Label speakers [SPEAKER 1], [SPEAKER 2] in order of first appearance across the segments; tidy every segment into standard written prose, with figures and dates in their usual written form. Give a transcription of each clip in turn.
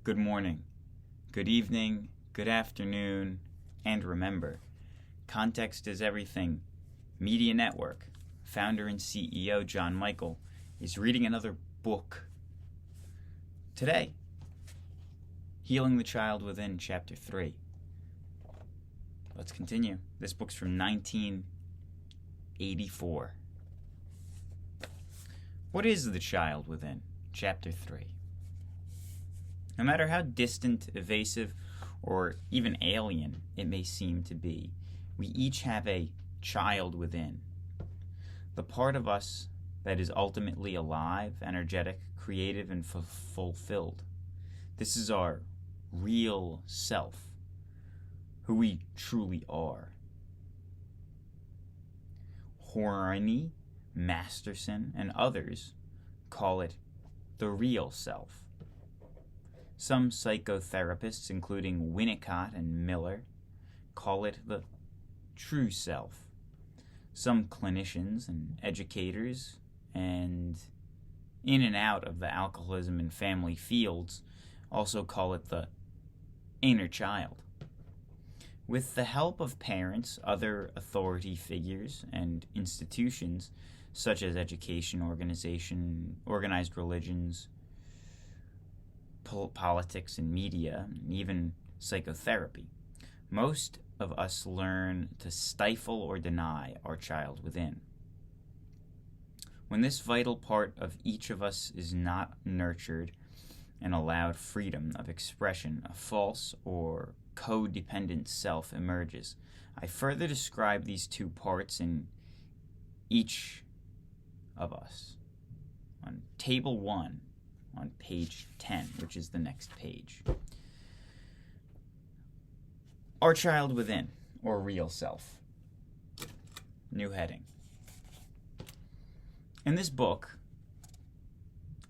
[SPEAKER 1] good morning, good evening, good afternoon, and remember, context is everything. Media Network, founder and CEO John Michael, is reading another book today. Healing the Child Within, Chapter 3. Let's continue. This book's from 1984. What is the child within? Chapter 3. No matter how distant, evasive, or even alien it may seem to be, we each have a child within. The part of us that is ultimately alive, energetic, creative, and fulfilled. This is our real self, who we truly are. Horney, Masterson, and others call it the real self. Some psychotherapists, including Winnicott and Miller, call it the true self. Some clinicians and educators, and in and out of the alcoholism and family fields, also call it the inner child. With the help of parents, other authority figures, and institutions, such as education, organized religions, politics and media, and even psychotherapy, most of us learn to stifle or deny our child within. When this vital part of each of us is not nurtured and allowed freedom of expression, a false or codependent self emerges. I further describe these two parts in each of us on Table 1 on page 10, which is the next page. Our child within, or real self. New heading. In this book,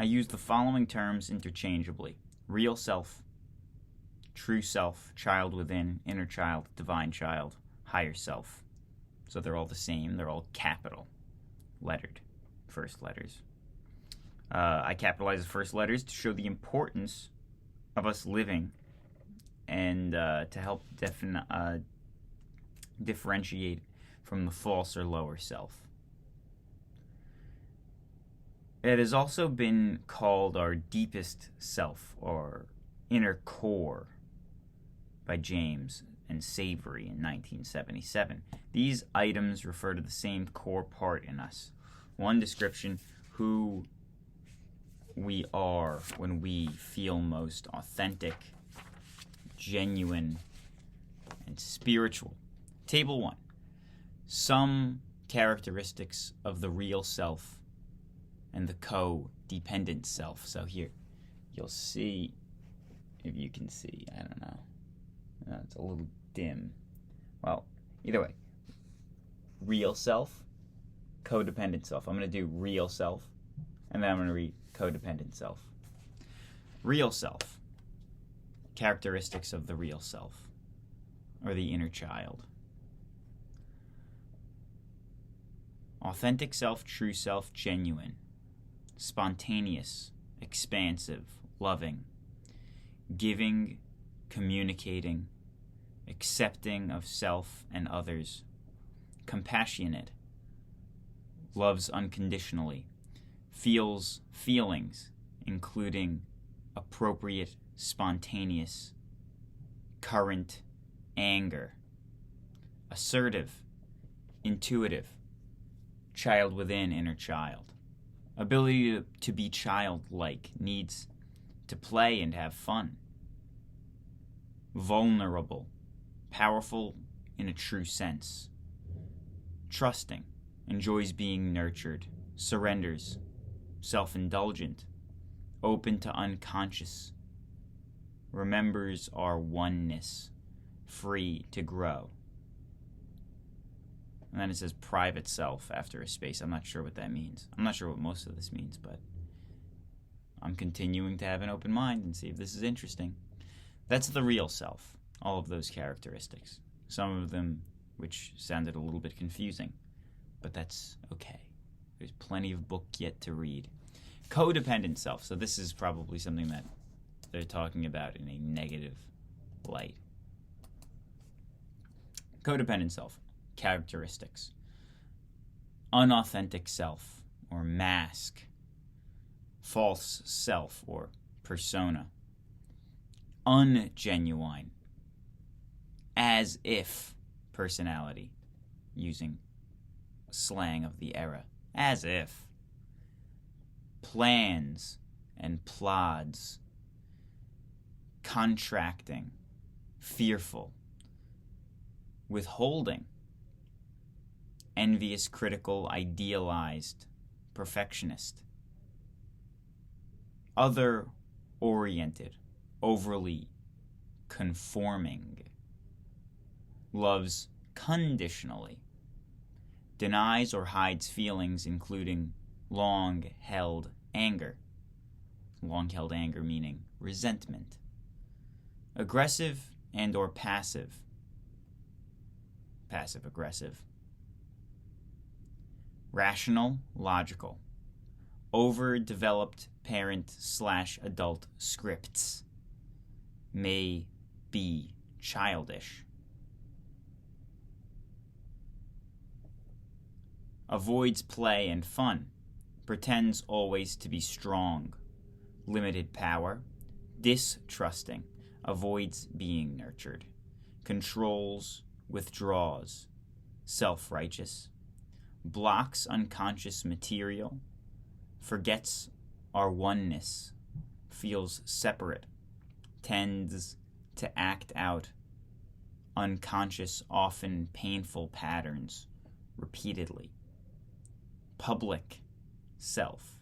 [SPEAKER 1] I use the following terms interchangeably: real self, true self, child within, inner child, divine child, higher self. So they're all the same. They're all capital, lettered, first letters. I capitalize the first letters to show the importance of us living and to help differentiate from the false or lower self. It has also been called our deepest self, or inner core, by James and Savory in 1977. These items refer to the same core part in us. One description: who we are when we feel most authentic, genuine, and spiritual. Table 1. Some characteristics of the real self and the co-dependent self. So here, you'll see, if you can see, I don't know. It's a little dim. Well, either way. Real self, codependent self. I'm going to do real self, and then I'm going to read codependent self. Real self. Characteristics of the real self, or the inner child. Authentic self, true self, genuine. Spontaneous, expansive, loving. Giving, communicating, accepting of self and others. Compassionate, loves unconditionally. Feels feelings, including appropriate, spontaneous, current anger. Assertive, intuitive, child within, inner child. Ability to be childlike, needs to play and have fun. Vulnerable, powerful in a true sense. Trusting, enjoys being nurtured, surrenders, self-indulgent, open to unconscious, remembers our oneness, free to grow. And then it says private self after a space. I'm not sure what that means. I'm not sure what most of this means, but I'm continuing to have an open mind and see if this is interesting. That's the real self, all of those characteristics. Some of them which sounded a little bit confusing, but that's okay. There's plenty of book yet to read. Codependent self. So this is probably something that they're talking about in a negative light. Codependent self. Characteristics. Unauthentic self or mask. False self or persona. Ungenuine. As if personality, using slang of the era. As if. Plans and plods. Contracting. Fearful. Withholding. Envious, critical, idealized, perfectionist. Other-oriented, overly conforming. Loves conditionally. Denies or hides feelings, including long-held anger. Long-held anger meaning resentment. Aggressive and or passive. Passive-aggressive. Rational, logical. Overdeveloped parent/adult scripts. May be childish. Avoids play and fun. Pretends always to be strong. Limited power. Distrusting. Avoids being nurtured. Controls, withdraws. Self-righteous. Blocks unconscious material. Forgets our oneness. Feels separate. Tends to act out unconscious, often painful patterns repeatedly. Public self.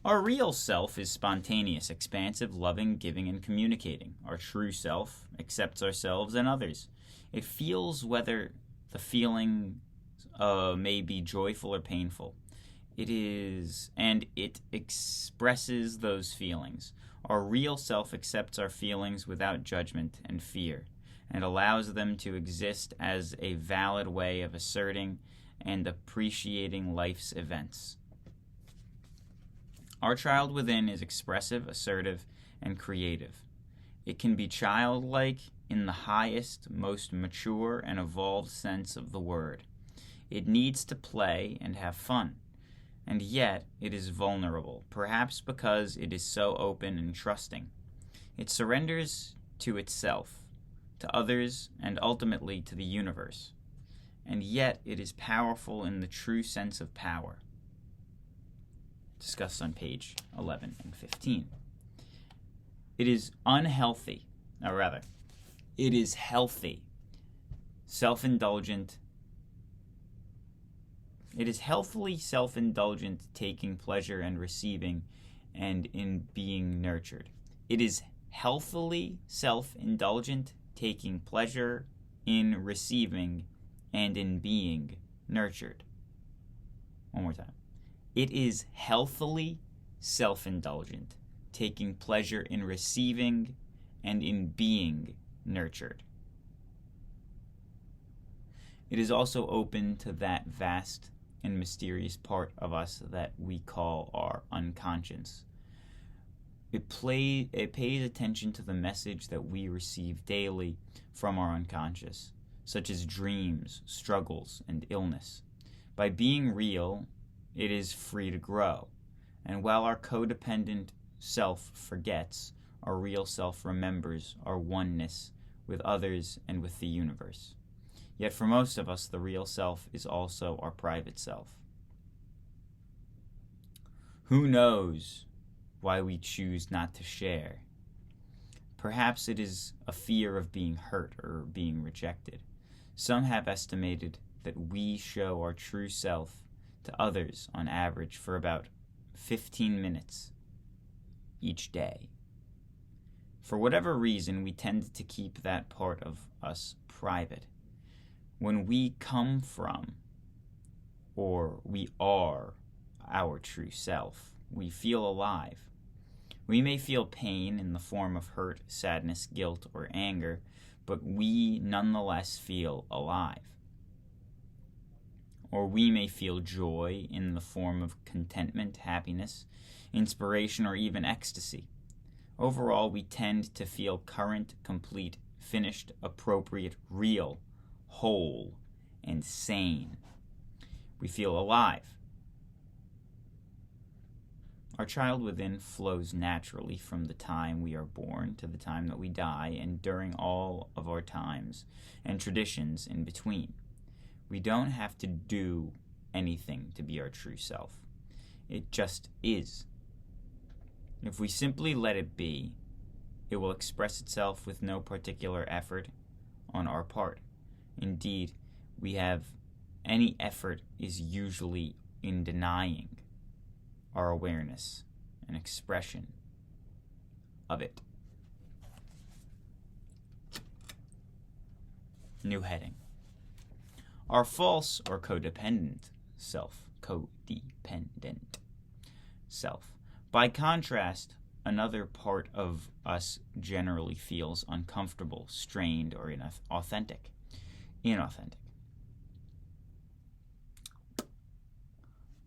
[SPEAKER 1] Our real self is spontaneous, expansive, loving, giving, and communicating. Our true self accepts ourselves and others. It feels whether the feeling may be joyful or painful. It expresses those feelings. Our real self accepts our feelings without judgment and fear, and allows them to exist as a valid way of asserting and appreciating life's events. Our child within is expressive, assertive, and creative. It can be childlike in the highest, most mature, and evolved sense of the word. It needs to play and have fun, and yet it is vulnerable, perhaps because it is so open and trusting. It surrenders to itself, to others, and ultimately to the universe. And yet it is powerful in the true sense of power. Discussed on page 11 and 15. It is unhealthy, or rather, it is healthy, self-indulgent. It is healthily self-indulgent, taking pleasure and receiving, and in being nurtured. It is healthily self-indulgent, taking pleasure in receiving, and in being nurtured. One more time. It is healthily self-indulgent, taking pleasure in receiving and in being nurtured. It is also open to that vast and mysterious part of us that we call our unconscious. It pays attention to the message that we receive daily from our unconscious, such as dreams, struggles, and illness. By being real, it is free to grow. And while our codependent self forgets, our real self remembers our oneness with others and with the universe. Yet for most of us, the real self is also our private self. Who knows why we choose not to share? Perhaps it is a fear of being hurt or being rejected. Some have estimated that we show our true self to others on average for about 15 minutes each day. For whatever reason, we tend to keep that part of us private. When we come from, or we are, our true self, we feel alive. We may feel pain in the form of hurt, sadness, guilt, or anger, but we nonetheless feel alive. Or we may feel joy in the form of contentment, happiness, inspiration, or even ecstasy. Overall, we tend to feel current, complete, finished, appropriate, real, whole, and sane. We feel alive. Our child within flows naturally from the time we are born to the time that we die, and during all of our times and traditions in between. We don't have to do anything to be our true self. It just is. If we simply let it be, it will express itself with no particular effort on our part. Indeed, any effort is usually in denying our awareness and expression of it. New heading. Our false or codependent self. By contrast, another part of us generally feels uncomfortable, strained, or inauthentic.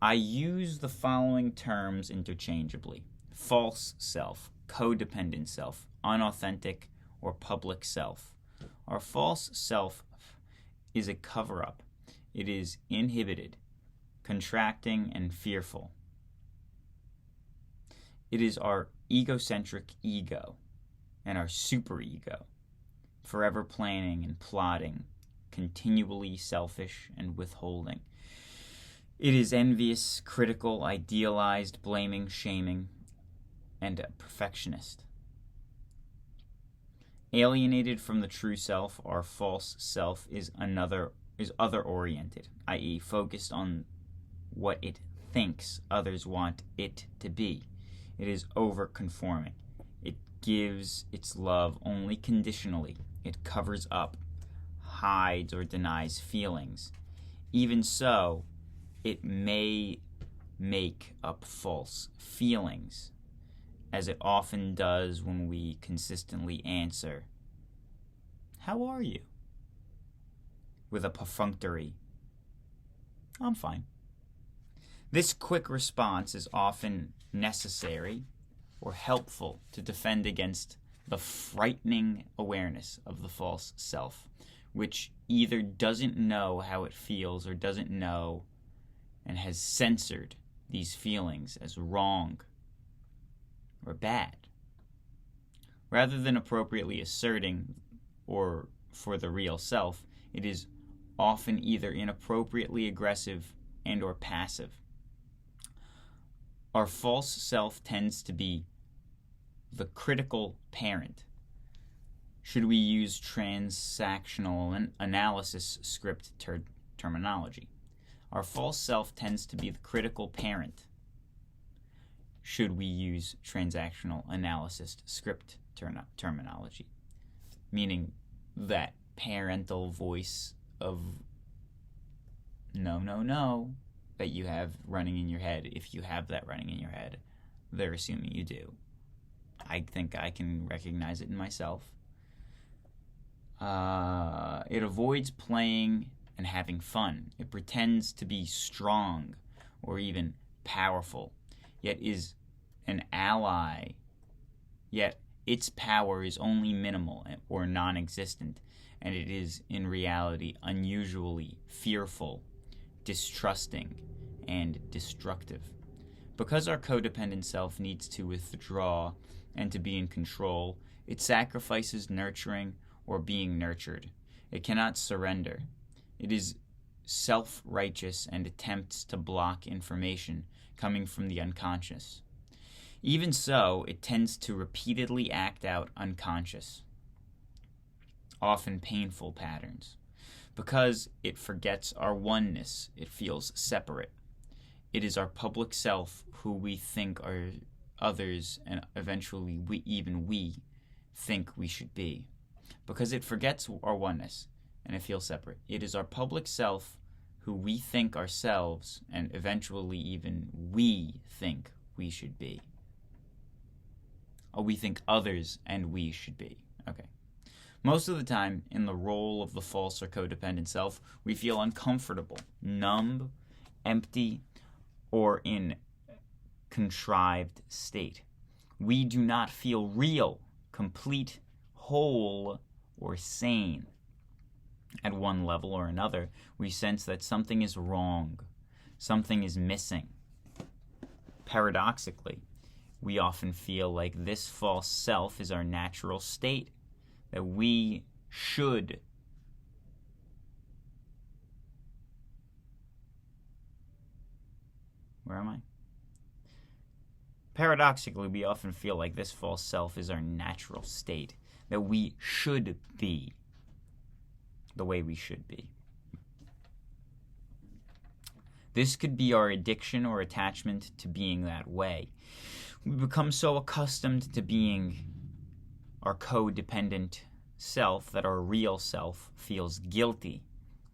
[SPEAKER 1] I use the following terms interchangeably: false self, codependent self, unauthentic, or public self. Our false self is a cover-up. It is inhibited, contracting, and fearful. It is our egocentric ego and our superego, forever planning and plotting, continually selfish and withholding. It is envious, critical, idealized, blaming, shaming, and a perfectionist. Alienated from the true self, our false self is other-oriented, i.e., focused on what it thinks others want it to be. It is over-conforming. It gives its love only conditionally. It covers up, hides, or denies feelings. Even so, it may make up false feelings, as it often does when we consistently answer, "How are you?" with a perfunctory, "I'm fine." This quick response is often necessary or helpful to defend against the frightening awareness of the false self, which either doesn't know how it feels or doesn't know and has censored these feelings as wrong or bad. Rather than appropriately asserting or for the real self, it is often either inappropriately aggressive and or passive. Our false self tends to be the critical parent. Should we use transactional analysis script terminology? Our false self tends to be the critical parent. Should we use transactional analysis script terminology? Meaning that parental voice of no, that you have running in your head. If you have that running in your head, they're assuming you do. I think I can recognize it in myself. It avoids playing and having fun. It pretends to be strong or even powerful, yet is an ally, yet its power is only minimal or non-existent, and it is in reality unusually fearful, distrusting, and destructive. Because our codependent self needs to withdraw and to be in control, it sacrifices nurturing or being nurtured. It cannot surrender. It is self-righteous and attempts to block information coming from the unconscious. Even so, it tends to repeatedly act out unconscious, often painful patterns. Because it forgets our oneness, it feels separate. It is our public self who we think are others, and eventually we think we should be. Because it forgets our oneness and it feels separate. It is our public self who we think ourselves, and eventually even we think we should be. We think others and we should be. Okay. Most of the time, in the role of the false or codependent self, we feel uncomfortable, numb, empty, or in contrived state. We do not feel real, complete, whole, or sane. At one level or another, we sense that something is wrong, something is missing. Paradoxically, we often feel like this false self is our natural state, that we should Paradoxically, we often feel like this false self is our natural state, that we should be the way we should be. This could be our addiction or attachment to being that way. We become so accustomed to being our codependent self that our real self feels guilty,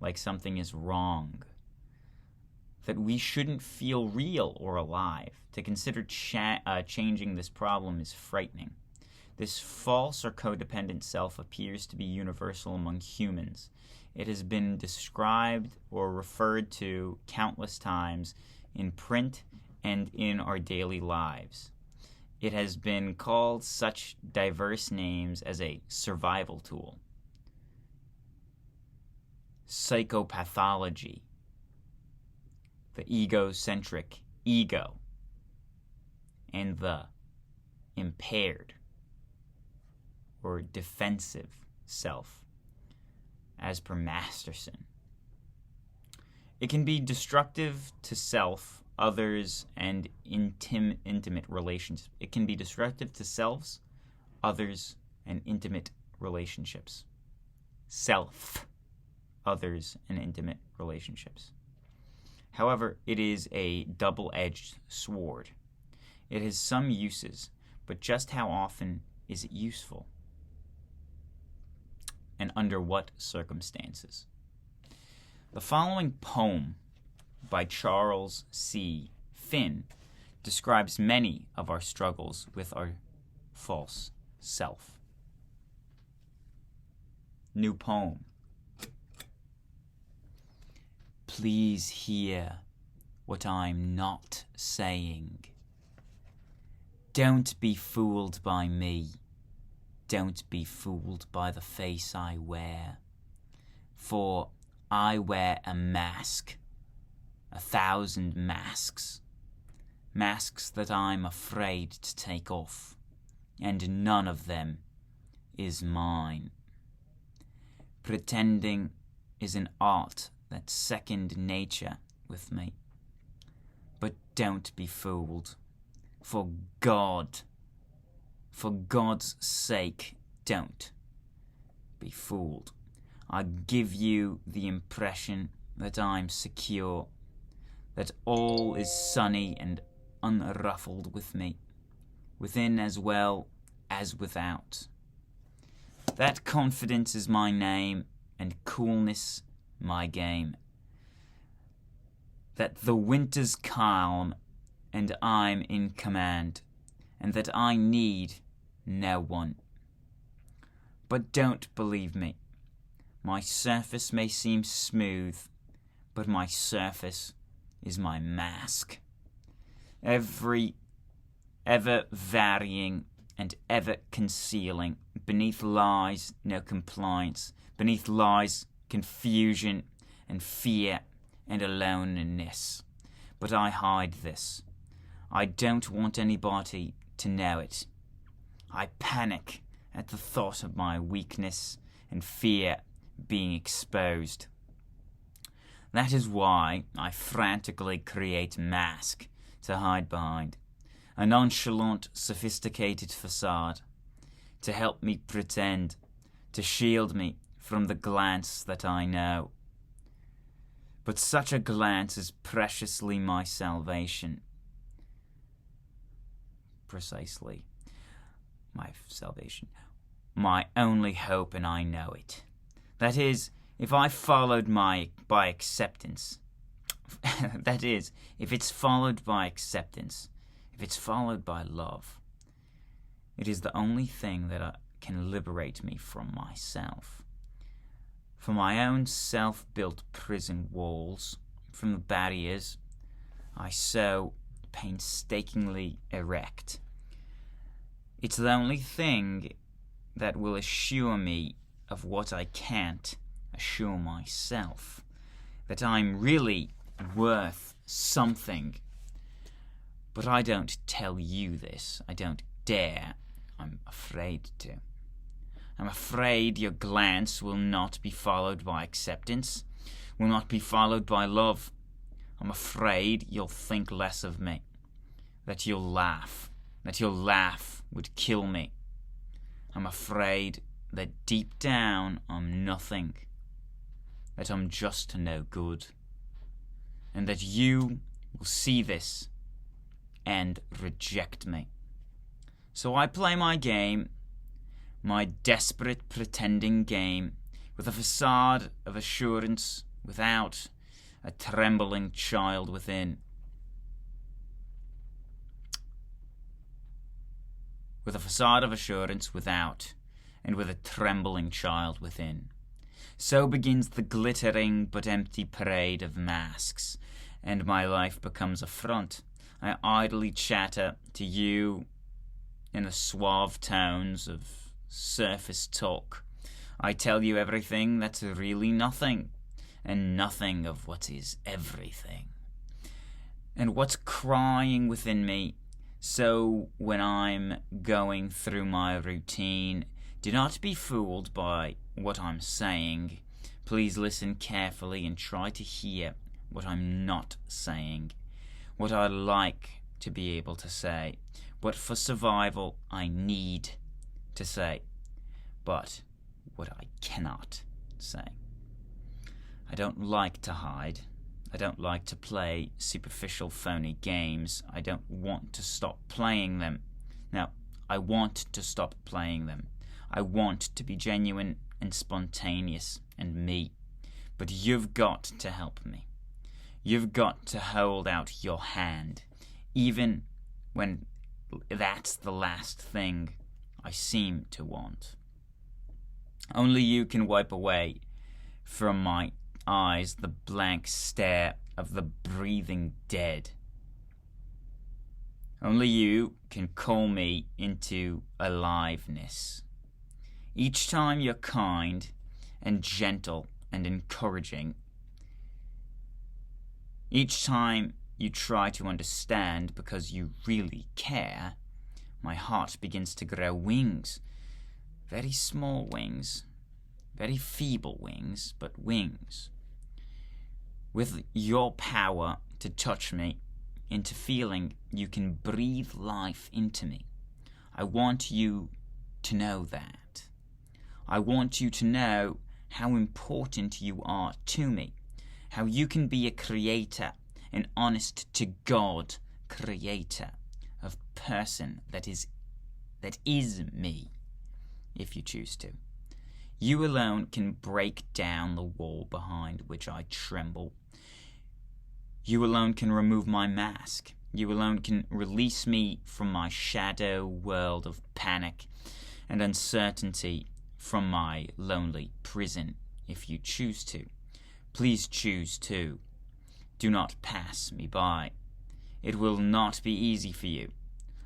[SPEAKER 1] like something is wrong, that we shouldn't feel real or alive. To consider changing this problem is frightening. This false or codependent self appears to be universal among humans. It has been described or referred to countless times in print and in our daily lives. It has been called such diverse names as a survival tool, psychopathology, the egocentric ego, and the impaired or defensive self, as per Masterson. It can be destructive to self, others, and intimate relationships. It can be destructive to selves, others, and intimate relationships. Self, others, and intimate relationships. However, it is a double-edged sword. It has some uses, but just how often is it useful? And under what circumstances? The following poem by Charles C. Finn describes many of our struggles with our false self. New poem. Please hear what I'm not saying. Don't be fooled by me. Don't be fooled by the face I wear. For I wear a mask, 1,000 masks. Masks that I'm afraid to take off, and none of them is mine. Pretending is an art that's second nature with me. But don't be fooled. For God's sake, don't be fooled. I give you the impression that I'm secure, that all is sunny and unruffled with me, within as well as without. That confidence is my name, and coolness my game. That the winter's calm, and I'm in command, and that I need no one. But don't believe me. My surface may seem smooth, but my surface is my mask. Ever varying and ever concealing. Beneath lies, no compliance. Beneath lies, confusion and fear and aloneness. But I hide this. I don't want anybody to know it. I panic at the thought of my weakness and fear being exposed. That is why I frantically create a mask to hide behind, a nonchalant, sophisticated facade, to help me pretend, to shield me from the glance that I know. But such a glance is preciously my salvation. Precisely, my salvation. My only hope, and I know it. That is, if I followed by acceptance. That is, if it's followed by acceptance, if it's followed by love, it is the only thing that can liberate me from myself. From my own self-built prison walls, from the barriers I so painstakingly erect. It's the only thing that will assure me of what I can't assure myself, that I'm really worth something. But I don't tell you this. I don't dare. I'm afraid to. I'm afraid your glance will not be followed by acceptance, will not be followed by love. I'm afraid you'll think less of me, that you'll laugh would kill me. I'm afraid that deep down I'm nothing, that I'm just no good, and that you will see this and reject me. So I play my game, my desperate pretending game, with a facade of assurance without, a trembling child within. With a facade of assurance without, and with a trembling child within. So begins the glittering but empty parade of masks, and my life becomes a front. I idly chatter to you in the suave tones of surface talk. I tell you everything that's really nothing, and nothing of what is everything. And what's crying within me. So when I'm going through my routine, do not be fooled by what I'm saying. Please listen carefully and try to hear what I'm not saying, what I'd like to be able to say, what for survival I need to say, but what I cannot say. I don't like to hide. I don't like to play superficial, phony games. I don't want to stop playing them. Now, I want to stop playing them. I want to be genuine and spontaneous and me. But you've got to help me. You've got to hold out your hand, even when that's the last thing I seem to want. Only you can wipe away from my eyes the blank stare of the breathing dead. Only you can call me into aliveness. Each time you're kind and gentle and encouraging, each time you try to understand because you really care, my heart begins to grow wings. Very small wings, very feeble wings, but wings. With your power to touch me into feeling you can breathe life into me. I want you to know that. I want you to know how important you are to me, how you can be a creator, an honest-to-God creator of person that is me, if you choose to. You alone can break down the wall behind which I tremble. You alone can remove my mask. You alone can release me from my shadow world of panic and uncertainty, from my lonely prison, if you choose to. Please choose to. Do not pass me by. It will not be easy for you.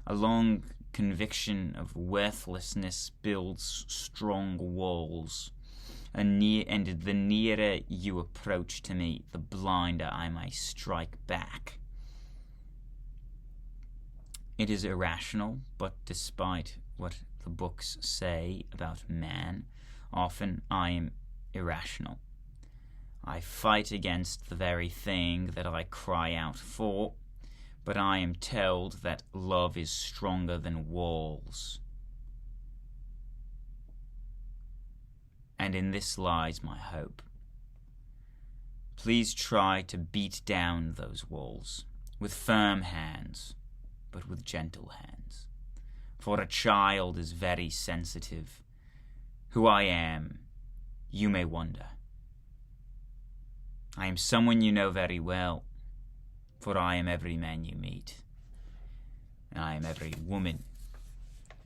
[SPEAKER 1] A long conviction of worthlessness builds strong walls, and the nearer you approach to me, the blinder I may strike back. It is irrational, but despite what the books say about man, often I am irrational. I fight against the very thing that I cry out for, but I am told that love is stronger than walls. And in this lies my hope. Please try to beat down those walls with firm hands, but with gentle hands. For a child is very sensitive. Who I am, you may wonder. I am someone you know very well, for I am every man you meet, and I am every woman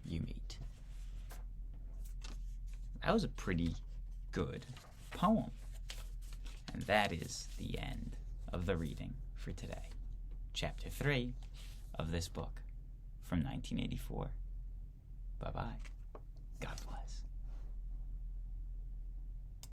[SPEAKER 1] you meet. That was a pretty good poem. And that is the end of the reading for today. Chapter 3, of this book from 1984.